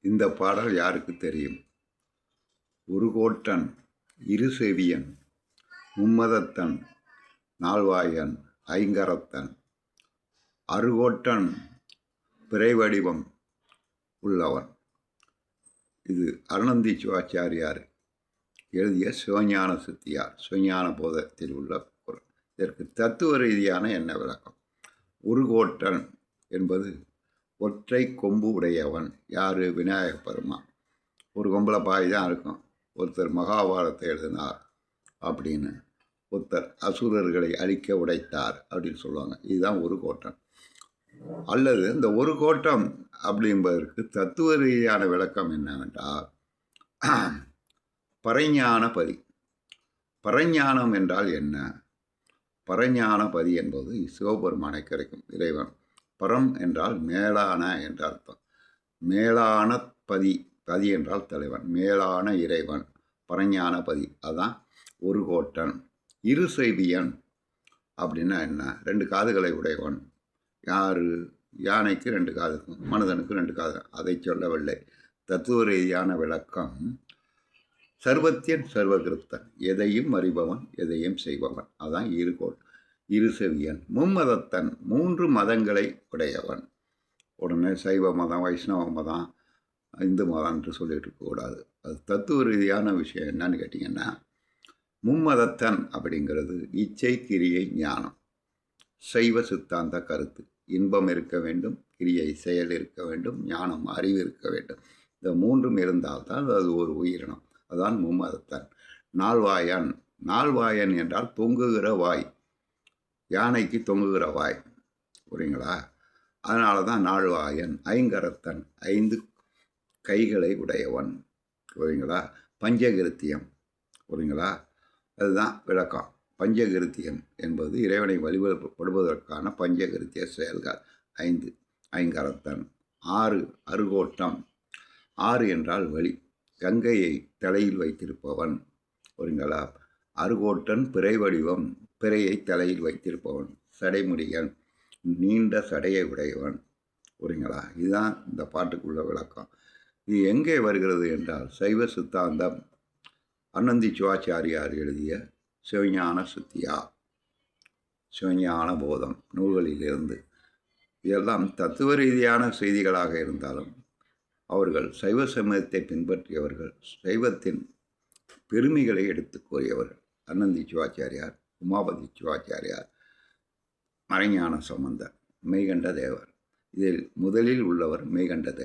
இந்த பாடல் யாருக்கு தெரியும்? ஒரு கோட்டன், இரு செவியன், மும்மதத்தன், நால்வாயன், ஐங்கரத்தன், அறுகோட்டன், பிறைவடிவம் உள்ளவன். இது அருணந்தி சிவாச்சாரியார் எழுதிய சிவஞான சித்தியார் சிவஞான போதத்தில் உள்ள பொருள். இதற்கு தத்துவ ரீதியான என்ன விளக்கம்? ஒரு கோட்டன் என்பது ஒற்றை கொம்பு உடையவன். யார்? விநாயக பெருமான். ஒரு கொம்பில் பாய் தான் இருக்கும். ஒருத்தர் மகாபாரதத்தை எழுதினார் அப்படின்னு, ஒருத்தர் அசுரர்களை அழிக்க உடைத்தார் அப்படின்னு சொல்லுவாங்க. இதுதான் ஒரு கோட்டம். அல்லது இந்த ஒரு கோட்டம் அப்படின்பதற்கு தத்துவ ரீதியான விளக்கம் என்னவென்றால், பரஞான பதி. பரஞானம் என்றால் என்ன? பரஞான பதி என்பது சிவபெருமானை கிடைக்கும் இறைவன். பரம் என்றால் மேலான என்ற அர்த்தம். மேலான பதி, பதி என்றால் தலைவன், மேலான இறைவன், பரஞான பதி. அதான் ஒரு கோட்டன். இரு செவியன் அப்படின்னா என்ன? ரெண்டு காதுகளை உடையவன். யார்? யானைக்கு ரெண்டு காது, மனிதனுக்கு ரெண்டு காது. அதை சொல்லவில்லை. தத்துவ ரீதியான விளக்கம், சர்வத்தியன் சர்வகிருத்தன், எதையும் அறிபவன், எதையும் செய்பவன். அதான் இரு செவியன். மும்மதத்தன், மூன்று மதங்களை உடையவன். உடனே சைவ மதம், வைஷ்ணவ மதம், இந்து மதம் என்று சொல்லிட்டு இருக்கக்கூடாது. அது தத்துவ ரீதியான விஷயம். என்னன்னு கேட்டிங்கன்னா, மும்மதத்தன் அப்படிங்கிறது இச்சை, கிரியை, ஞானம். சைவ சித்தாந்த கருத்து. இன்பம் இருக்க வேண்டும், கிரியை செயல் இருக்க வேண்டும், ஞானம் அறிவு இருக்க வேண்டும். இந்த மூன்றும் இருந்தால்தான் அது ஒரு உயிரினம். அதான் மும்மதத்தன். நால்வாயன். நால்வாயன் என்றால் தொங்குகிற வாய். யானைக்கு தொங்குகிற வாய், புரியுங்களா? அதனால தான் நால்வாயன். ஐங்கரத்தன், ஐந்து கைகளை உடையவன், புரியுங்களா? பஞ்சகிருத்தியம், புரியுங்களா? அதுதான் விளக்கம். பஞ்சகிருத்தியம் என்பது இறைவனை வழிபடுவதற்கான பஞ்சகிருத்திய செயல்கள் 5. ஐங்கரத்தன். 6. அறுகோட்டம். 6 என்றால் வழி. கங்கையை தலையில் வைத்திருப்பவன், புரியுங்களா? அறுகோட்டன் பிறை வடிவம், பிறையை தலையில் வைத்திருப்பவன். சடைமுடியன், நீண்ட சடையை உடையவன், புரியுங்களா? இதுதான் இந்த பாட்டுக்குள்ள விளக்கம். இது எங்கே வருகிறது என்றால், சைவ சித்தாந்தம் அருணந்தி சிவாச்சாரியார் எழுதிய சிவஞான சித்தியா, சிவஞான போதம் நூல்களிலிருந்து. இதெல்லாம் தத்துவ ரீதியான செய்திகளாக இருந்தாலும், அவர்கள் சைவ சமயத்தை பின்பற்றியவர்கள், சைவத்தின் பெருமைகளை எடுத்து கூறியவர்கள். அருணந்தி சிவாச்சாரியார், உமாபதி சிவாச்சாரியார், மறைஞான சம்பந்தர், மெய்கண்ட தேவர். இதில் முதலில் உள்ளவர் மெய்கண்ட